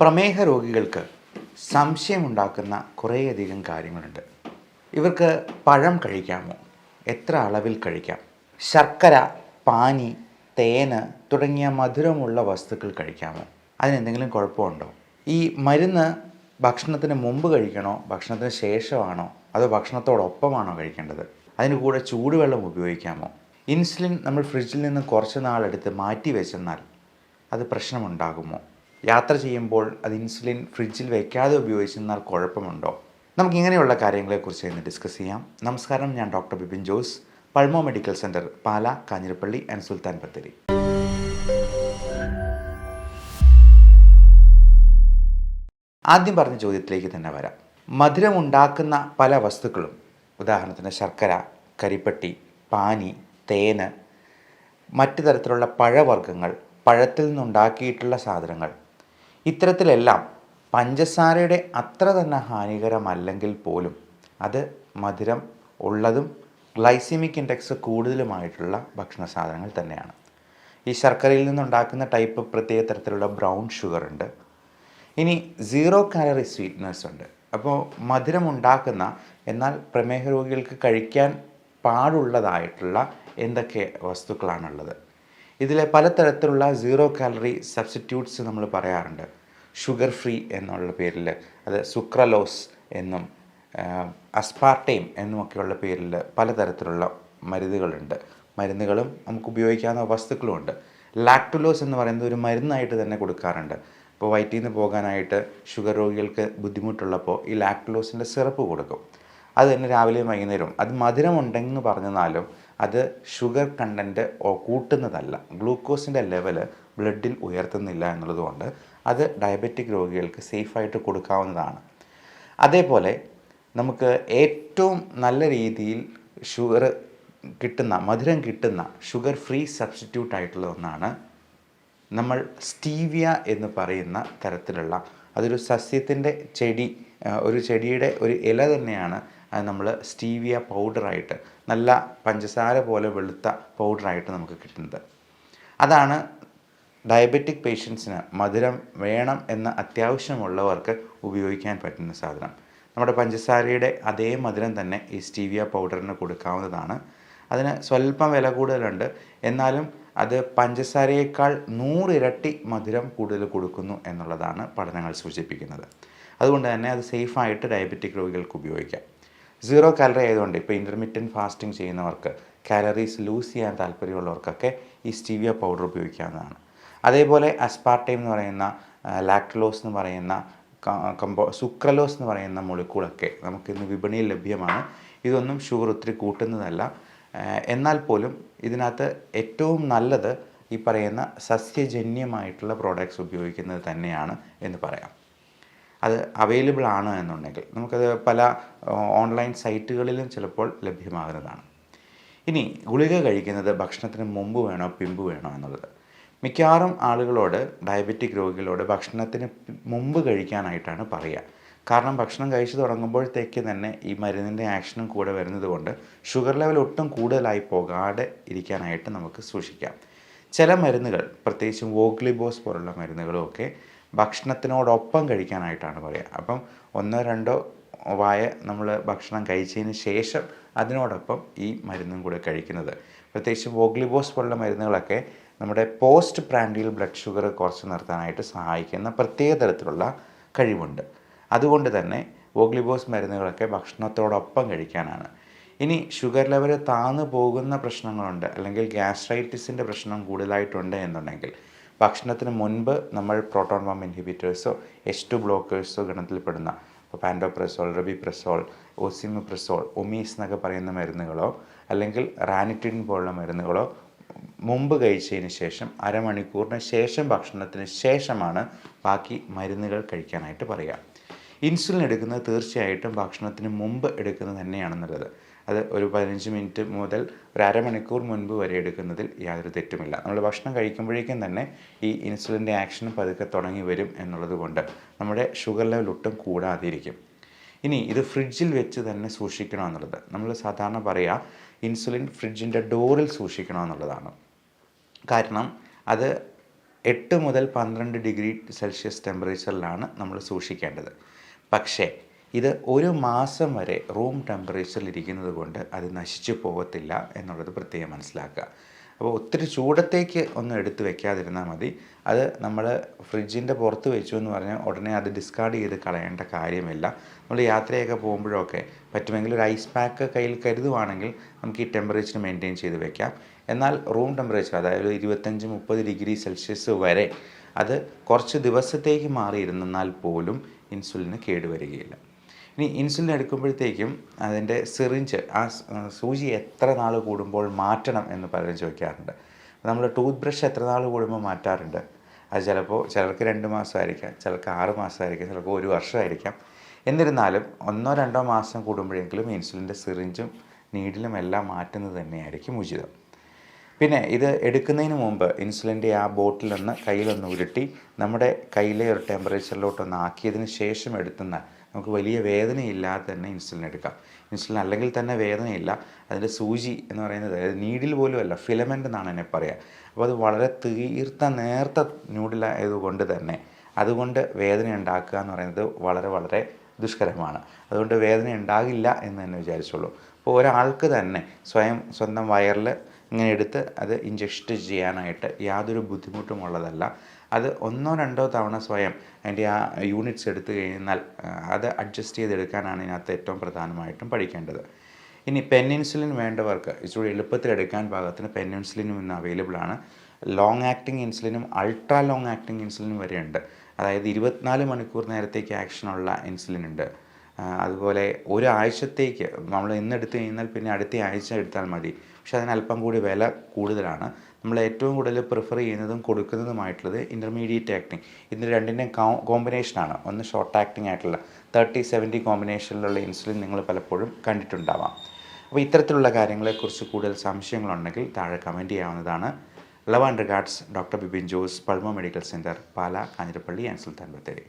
പ്രമേഹ രോഗികൾക്ക് സംശയമുണ്ടാക്കുന്ന കുറേയധികം കാര്യങ്ങളുണ്ട്. ഇവർക്ക് പഴം കഴിക്കാമോ? എത്ര അളവിൽ കഴിക്കാം? ശർക്കര, പാനി, തേന് തുടങ്ങിയ മധുരമുള്ള വസ്തുക്കൾ കഴിക്കാമോ? അതിനെന്തെങ്കിലും കുഴപ്പമുണ്ടോ? ഈ മരുന്ന് ഭക്ഷണത്തിന് മുമ്പ് കഴിക്കണോ, ഭക്ഷണത്തിന് ശേഷമാണോ, അതോ ഭക്ഷണത്തോടൊപ്പമാണോ കഴിക്കേണ്ടത്? അതിന് കൂടെ ചൂടുവെള്ളം ഉപയോഗിക്കാമോ? ഇൻസുലിൻ നമ്മൾ ഫ്രിഡ്ജിൽ നിന്ന് കുറച്ച് നാളെടുത്ത് മാറ്റി വെച്ചെന്നാൽ അത് പ്രശ്നമുണ്ടാകുമോ? യാത്ര ചെയ്യുമ്പോൾ അത് ഇൻസുലിൻ ഫ്രിഡ്ജിൽ വയ്ക്കാതെ ഉപയോഗിച്ചെന്നാൽ കുഴപ്പമുണ്ടോ? നമുക്കിങ്ങനെയുള്ള കാര്യങ്ങളെക്കുറിച്ച് ഇന്ന് ഡിസ്കസ് ചെയ്യാം. നമസ്കാരം, ഞാൻ doctor Bibin Jose, Pulmo medical centre, Pala, Kanjirappally and Sultan Bathery. ആദ്യം പറഞ്ഞ ചോദ്യത്തിലേക്ക് തന്നെ വരാം. മധുരമുണ്ടാക്കുന്ന പല വസ്തുക്കളും, ഉദാഹരണത്തിന് ശർക്കര, കരിപ്പട്ടി, പാനി, തേന്, മറ്റു തരത്തിലുള്ള പഴവർഗ്ഗങ്ങൾ, പഴത്തിൽ നിന്നുണ്ടാക്കിയിട്ടുള്ള സാധനങ്ങൾ, ഇത്തരത്തിലെല്ലാം പഞ്ചസാരയുടെ അത്ര തന്നെ ഹാനികരമല്ലെങ്കിൽ പോലും അത് മധുരം ഉള്ളതും ഗ്ലൈസിമിക് ഇൻഡെക്സ് കൂടുതലുമായിട്ടുള്ള ഭക്ഷണ സാധനങ്ങൾ തന്നെയാണ്. ഈ ശർക്കരയിൽ നിന്നുണ്ടാക്കുന്ന ടൈപ്പ് പ്രത്യേക തരത്തിലുള്ള ബ്രൗൺ ഷുഗർ ഉണ്ട്. ഇനി 0 കാലറി സ്വീറ്റ്നസ് ഉണ്ട്. അപ്പോൾ മധുരം ഉണ്ടാക്കുന്ന എന്നാൽ പ്രമേഹ രോഗികൾക്ക് കഴിക്കാൻ പാടുള്ളതായിട്ടുള്ള എന്തൊക്കെ വസ്തുക്കളാണുള്ളത്? ഇതിലെ പലതരത്തിലുള്ള 0 കാലറി സബ്സ്റ്റിറ്റ്യൂട്ട്സ് നമ്മൾ പറയാറുണ്ട്. ഷുഗർ ഫ്രീ എന്നുള്ള പേരിൽ അത് സുക്രലോസ് എന്നും അസ്പാർട്ടൈം എന്നുമൊക്കെയുള്ള പേരിൽ പലതരത്തിലുള്ള മരുന്നുകളും നമുക്ക് ഉപയോഗിക്കാവുന്ന വസ്തുക്കളുമുണ്ട്. ലാക്ടുലോസ് എന്ന് പറയുന്നത് ഒരു മരുന്നായിട്ട് തന്നെ കൊടുക്കാറുണ്ട്. ഇപ്പോൾ വയറ്റിൽ നിന്ന് പോകാനായിട്ട് ഷുഗർ രോഗികൾക്ക് ബുദ്ധിമുട്ടുള്ളപ്പോൾ ഈ ലാക്ടുലോസിൻ്റെ സിറപ്പ് കൊടുക്കും. അത് തന്നെ രാവിലെയും വൈകുന്നേരവും. അത് മധുരമുണ്ടെന്ന് പറഞ്ഞാലും അത് ഷുഗർ കണ്ടൻറ്റ് കൂട്ടുന്നതല്ല, ഗ്ലൂക്കോസിൻ്റെ ലെവല് ബ്ലഡിൽ ഉയർത്തുന്നില്ല എന്നുള്ളതുകൊണ്ട് അത് ഡയബറ്റിക് രോഗികൾക്ക് സേഫായിട്ട് കൊടുക്കാവുന്നതാണ്. അതേപോലെ നമുക്ക് ഏറ്റവും നല്ല രീതിയിൽ മധുരം കിട്ടുന്ന ഷുഗർ ഫ്രീ സബ്സ്റ്റിറ്റ്യൂട്ട് ആയിട്ടുള്ള ഒന്നാണ് നമ്മൾ സ്റ്റീവിയ എന്ന് പറയുന്ന തരത്തിലുള്ള, അതൊരു സസ്യത്തിൻ്റെ ഒരു ചെടിയുടെ ഒരു ഇല തന്നെയാണ്. അത് നമ്മൾ സ്റ്റീവിയ പൗഡറായിട്ട്, നല്ല പഞ്ചസാര പോലെ വെളുത്ത പൗഡറായിട്ട് നമുക്ക് കിട്ടുന്നത്. അതാണ് ഡയബറ്റിക് പേഷ്യൻസിന് മധുരം വേണം എന്ന അത്യാവശ്യമുള്ളവർക്ക് ഉപയോഗിക്കാൻ പറ്റുന്ന സാധനം. നമ്മുടെ പഞ്ചസാരയുടെ അതേ മധുരം തന്നെ ഈ സ്റ്റീവിയ പൗഡറിന് കൊടുക്കാവുന്നതാണ്. അതിന് സ്വല്പം വില കൂടുതലുണ്ട്, എന്നാലും അത് പഞ്ചസാരയേക്കാൾ 100 ഇരട്ടി മധുരം കൂടുതൽ കൊടുക്കുന്നു എന്നുള്ളതാണ് പഠനങ്ങൾ സൂചിപ്പിക്കുന്നത്. അതുകൊണ്ട് തന്നെ അത് സേഫായിട്ട് ഡയബറ്റിക് രോഗികൾക്ക് ഉപയോഗിക്കാം. 0 കാലറി ആയതുകൊണ്ട് ഇപ്പോൾ ഇൻ്റർമീഡിയറ്റ് ഫാസ്റ്റിംഗ് ചെയ്യുന്നവർക്ക്, കാലറീസ് ലൂസ് ചെയ്യാൻ താല്പര്യമുള്ളവർക്കൊക്കെ ഈ സ്റ്റീവിയ പൗഡർ ഉപയോഗിക്കാവുന്നതാണ്. അതേപോലെ അസ്പാർട്ടൈം എന്ന് പറയുന്ന, ലാക്ടുലോസ് എന്ന് പറയുന്ന, സുക്രലോസ് എന്ന് പറയുന്ന മോളിക്കൂളൊക്കെ നമുക്കിന്ന് വിപണിയിൽ ലഭ്യമാണ്. ഇതൊന്നും ഷുഗർ ഒത്തിരി കൂട്ടുന്നതല്ല. എന്നാൽ പോലും ഇതിനകത്ത് ഏറ്റവും നല്ലത് ഈ പറയുന്ന സസ്യജന്യമായിട്ടുള്ള പ്രോഡക്ട്സ് ഉപയോഗിക്കുന്നത് തന്നെയാണ് എന്ന് പറയാം. അത് അവൈലബിൾ ആണ് എന്നുണ്ടെങ്കിൽ നമുക്കത് പല ഓൺലൈൻ സൈറ്റുകളിലും ചിലപ്പോൾ ലഭ്യമാകുന്നതാണ്. ഇനി ഗുളിക കഴിക്കുന്നത് ഭക്ഷണത്തിന് മുമ്പ് വേണോ പിമ്പ് വേണോ എന്നുള്ളത്. മിക്കവാറും ആളുകളോട്, ഡയബറ്റിക് രോഗികളോട് ഭക്ഷണത്തിന് മുമ്പ് കഴിക്കാനായിട്ടാണ് പറയുക. കാരണം ഭക്ഷണം കഴിച്ചു തുടങ്ങുമ്പോഴത്തേക്ക് തന്നെ ഈ മരുന്നിൻ്റെ ആക്ഷനും കൂടെ വരുന്നത് കൊണ്ട് ഷുഗർ ലെവൽ ഒട്ടും കൂടുതലായി പോകാതെ ഇരിക്കാനായിട്ട് നമുക്ക് സൂക്ഷിക്കാം. ചില മരുന്നുകൾ, പ്രത്യേകിച്ചും വോഗ്ലിബോസ് പോലുള്ള മരുന്നുകളും ഒക്കെ ഭക്ഷണത്തിനോടൊപ്പം കഴിക്കാനായിട്ടാണ് പറയുക. അപ്പം 1-2 വായ നമ്മൾ ഭക്ഷണം കഴിച്ചതിന് ശേഷം അതിനോടൊപ്പം ഈ മരുന്നും കൂടെ കഴിക്കുന്നത്. പ്രത്യേകിച്ച് വോഗ്ലിബോസ് പോലുള്ള മരുന്നുകളൊക്കെ നമ്മുടെ പോസ്റ്റ് പ്രാൻഡിയൽ ബ്ലഡ് ഷുഗർ കുറച്ച് നിർത്താനായിട്ട് സഹായിക്കുന്ന പ്രത്യേക തരത്തിലുള്ള കഴിവുണ്ട്. അതുകൊണ്ട് തന്നെ വോഗ്ലിബോസ് മരുന്നുകളൊക്കെ ഭക്ഷണത്തോടൊപ്പം കഴിക്കാനാണ്. ഇനി ഷുഗർ ലെവൽ താഴ്ന്നു പോകുന്ന പ്രശ്നങ്ങളുണ്ട്, അല്ലെങ്കിൽ ഗ്യാസ്ട്രൈറ്റിസിൻ്റെ പ്രശ്നം കൂടുതലായിട്ടുണ്ട് എന്നുണ്ടെങ്കിൽ ഭക്ഷണത്തിന് മുൻപ് നമ്മൾ പ്രോട്ടോൺ പമ്പ് ഇൻഹിബിറ്റേഴ്സോ H2 ബ്ലോക്കേഴ്സോ ഗണത്തിൽപ്പെടുന്ന, ഇപ്പോൾ പാൻഡോപ്രസോൾ, റബിപ്രസോൾ, ഒസിമിപ്രസോൾ, ഒമീസ് എന്നൊക്കെ പറയുന്ന മരുന്നുകളോ അല്ലെങ്കിൽ റാനിറ്റിൻ പോലുള്ള മരുന്നുകളോ മുമ്പ് കഴിച്ചതിന് ശേഷം അരമണിക്കൂറിന് ശേഷം ഭക്ഷണത്തിന് ശേഷമാണ് ബാക്കി മരുന്നുകൾ കഴിക്കാനായിട്ട് പറയുക. ഇൻസുലിൻ എടുക്കുന്നത് തീർച്ചയായിട്ടും ഭക്ഷണത്തിന് മുമ്പ് എടുക്കുന്നത് തന്നെയാണ് നല്ലത്. അത് ഒരു 15 മിനിറ്റ് മുതൽ ഒരു അരമണിക്കൂർ മുൻപ് വരെ എടുക്കുന്നതിൽ യാതൊരു തെറ്റുമില്ല. നമ്മൾ ഭക്ഷണം കഴിക്കുമ്പോഴേക്കും തന്നെ ഈ ഇൻസുലിൻ്റെ ആക്ഷനും പതുക്കെ തുടങ്ങി വരും എന്നുള്ളത് കൊണ്ട് നമ്മുടെ ഷുഗർ ലെവൽ ഒട്ടും കൂടാതിരിക്കും. ഇനി ഇത് ഫ്രിഡ്ജിൽ വെച്ച് തന്നെ സൂക്ഷിക്കണമെന്നുള്ളത് നമ്മൾ സാധാരണ പറയുക, ഇൻസുലിൻ ഫ്രിഡ്ജിൻ്റെ ഡോറിൽ സൂക്ഷിക്കണമെന്നുള്ളതാണ്. കാരണം അത് 8 മുതൽ 12 ഡിഗ്രി സെൽഷ്യസ് ടെമ്പറേച്ചറിലാണ് നമ്മൾ സൂക്ഷിക്കേണ്ടത്. പക്ഷേ ഇത് 1 മാസം വരെ റൂം ടെമ്പറേച്ചറിൽ ഇരിക്കുന്നത് കൊണ്ട് അത് നശിച്ചു പോകത്തില്ല എന്നുള്ളത് പ്രത്യേകം മനസ്സിലാക്കുക. അപ്പോൾ ഒത്തിരി ചൂടത്തേക്ക് ഒന്നും എടുത്ത് വെക്കാതിരുന്നാൽ മതി. അത് നമ്മൾ ഫ്രിഡ്ജിൻ്റെ പുറത്ത് വെച്ചു എന്ന് പറഞ്ഞാൽ ഉടനെ അത് ഡിസ്കാർഡ് ചെയ്ത് കളയേണ്ട കാര്യമില്ല. നമ്മൾ യാത്രയൊക്കെ പോകുമ്പോഴൊക്കെ പറ്റുമെങ്കിൽ ഒരു ഐസ് പാക്ക് കയ്യിൽ കരുതുവാണെങ്കിൽ നമുക്ക് ഈ ടെമ്പറേച്ചർ മെയിൻറ്റെയിൻ ചെയ്ത് വെക്കാം. എന്നാൽ റൂം ടെമ്പറേച്ചർ, അതായത് 25-30 ഡിഗ്രി സെൽഷ്യസ് വരെ അത് കുറച്ച് ദിവസത്തേക്ക് മാറിയിരുന്നാൽ പോലും ഇൻസുലിന് കേടുവരികയില്ല. ഇനി ഇൻസുലിൻ എടുക്കുമ്പോഴത്തേക്കും അതിൻ്റെ സിറിഞ്ച്, ആ സൂചി എത്ര നാൾ കൂടുമ്പോൾ മാറ്റണം എന്ന് പലരും ചോദിക്കാറുണ്ട്. നമ്മൾ ടൂത്ത് ബ്രഷ് എത്ര നാൾ കൂടുമ്പോൾ മാറ്റാറുണ്ട്? അത് ചിലർക്ക് 2 മാസമായിരിക്കാം, ചിലർക്ക് 6 മാസമായിരിക്കാം, ചിലർക്ക് 1 വർഷമായിരിക്കാം. എന്നിരുന്നാലും 1-2 മാസം കൂടുമ്പോഴെങ്കിലും ഇൻസുലിൻ്റെ സിറിഞ്ചും നീഡിലും എല്ലാം മാറ്റുന്നത് തന്നെയായിരിക്കും ഉചിതം. പിന്നെ ഇത് എടുക്കുന്നതിന് മുമ്പ് ഇൻസുലിൻ്റെ ആ ബോട്ടിലൊന്ന് കയ്യിലൊന്ന് ഉരുട്ടി നമ്മുടെ കയ്യിലെ ഒരു ടെമ്പറേച്ചറിലോട്ടൊന്ന് ആക്കിയതിന് ശേഷം എടുത്തുന്നാൽ നമുക്ക് വലിയ വേദനയില്ലാതെ തന്നെ ഇൻസുലിൻ എടുക്കാം. ഇൻസുലിൻ അല്ലെങ്കിൽ തന്നെ വേദനയില്ല. അതിൻ്റെ സൂചി എന്ന് പറയുന്നത് നീഡിൽ പോലും അല്ല, ഫിലമെൻ്റ് എന്നാണ് എന്നെ പറയുക. അപ്പോൾ അത് വളരെ നേർത്ത ന്യൂഡിലായതുകൊണ്ട് തന്നെ അതുകൊണ്ട് വേദന ഉണ്ടാക്കുക എന്ന് പറയുന്നത് വളരെ വളരെ ദുഷ്കരമാണ്. അതുകൊണ്ട് വേദന ഉണ്ടാകില്ല എന്ന് തന്നെ വിചാരിച്ചോളൂ. അപ്പോൾ ഒരാൾക്ക് തന്നെ സ്വന്തം വയറിൽ ഇങ്ങനെ എടുത്ത് അത് ഇഞ്ചക്ഷൻ ചെയ്യാനായിട്ട് യാതൊരു ബുദ്ധിമുട്ടുമുള്ളതല്ല. അത് 1-2 തവണ സ്വയം അതിൻ്റെ ആ യൂണിറ്റ്സ് എടുത്തു കഴിഞ്ഞാൽ അത് അഡ്ജസ്റ്റ് ചെയ്തെടുക്കാനാണ് ഇതിനകത്ത് ഏറ്റവും പ്രധാനമായിട്ടും പഠിക്കേണ്ടത്. ഇനി പെന്നിൻസുലിൻ വേണ്ടവർക്ക് ഇച്ചിരി എളുപ്പത്തിൽ എടുക്കാൻ പാകത്തിന് പെന്നിൻസുലിനും ഇന്ന് അവൈലബിൾ ആണ്. ലോങ് ആക്ടിങ് ഇൻസുലിനും അൾട്രാ ലോങ് ആക്ടിങ് ഇൻസുലിനും വരെയുണ്ട്. അതായത് 24 മണിക്കൂർ നേരത്തേക്ക് ആക്ഷനുള്ള ഇൻസുലിൻ ഉണ്ട്. അതുപോലെ ഒരാഴ്ചത്തേക്ക് നമ്മൾ ഇന്നെടുത്ത് കഴിഞ്ഞാൽ പിന്നെ അടുത്ത ആഴ്ച എടുത്താൽ മതി. പക്ഷെ അതിനല്പം കൂടി വില കൂടുതലാണ്. നമ്മൾ ഏറ്റവും കൂടുതൽ പ്രിഫർ ചെയ്യുന്നതും കൊടുക്കുന്നതുമായിട്ടുള്ളത് ഇൻ്റർമീഡിയറ്റ് ആക്ടിങ്. ഇതിന് രണ്ടിൻ്റെയും കോമ്പിനേഷനാണ്. ഒന്ന് ഷോർട്ട് ആക്ടിങ് ആയിട്ടുള്ള 30-70 കോമ്പിനേഷനിലുള്ള ഇൻസുലിൻ നിങ്ങൾ പലപ്പോഴും കണ്ടിട്ടുണ്ടാവാം. അപ്പോൾ ഇത്തരത്തിലുള്ള കാര്യങ്ങളെക്കുറിച്ച് കൂടുതൽ സംശയങ്ങളുണ്ടെങ്കിൽ താഴെ കമൻറ്റ് ചെയ്യാവുന്നതാണ്. Love and regards, doctor Bibin Jose, Pulmo medical centre, Pala, Kanjirappally and Sultan Bathery.